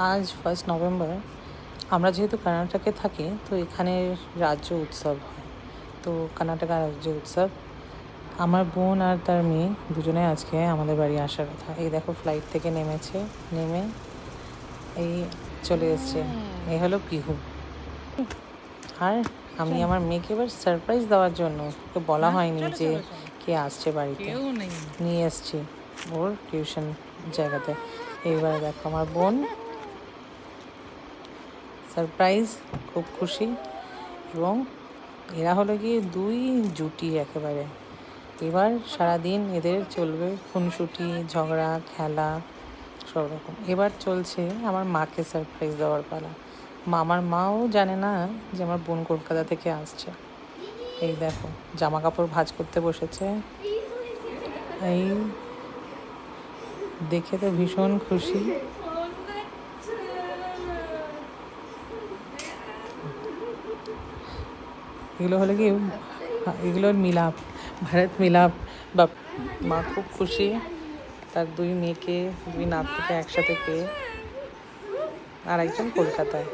আজ 1 নভেম্বর। আমরা যেহেতু কর্ণাটকে থাকি, তো এখানের রাজ্য উৎসব হয়। তো কর্ণাটকা রাজ্য উৎসব, আমার বোন আর তার মেয়ে দুজনে আজকে আমাদের বাড়ি আসার কথা। এই দেখো ফ্লাইট থেকে নেমেছে, নেমে এই চলে এসছে। এই হলো পিহু। আর আমি আমার মেয়েকে এবার সারপ্রাইজ দেওয়ার জন্য, ওকে বলা হয়নি যে কে আসছে বাড়িতে, নিয়ে এসছি ওর টিউশন জায়গাতে। এইবার দেখো আমার বোন সারপ্রাইজ, খুব খুশি। এবং এরা হলো গিয়ে দুই জুটি একেবারে। এবার সারাদিন এদের চলবে খুনসুটি, ঝগড়া, খেলা, সব রকম। এবার চলছে আমার মাকে সারপ্রাইজ দেওয়ার পালা। আমার মাও জানে না যে আমার বোন কলকাতা থেকে আসছে। এই দেখো জামা কাপড় ভাঁজ করতে বসেছে। এই দেখে তো ভীষণ খুশি। এগুলো হলো কি, এগুলোর মিলাপ, ভারত মিলাপ। বা মা খুব খুশি তার দুই মেয়েকে, দুই নাতনিকে একসাথে পেয়ে। আর একজন কলকাতায়।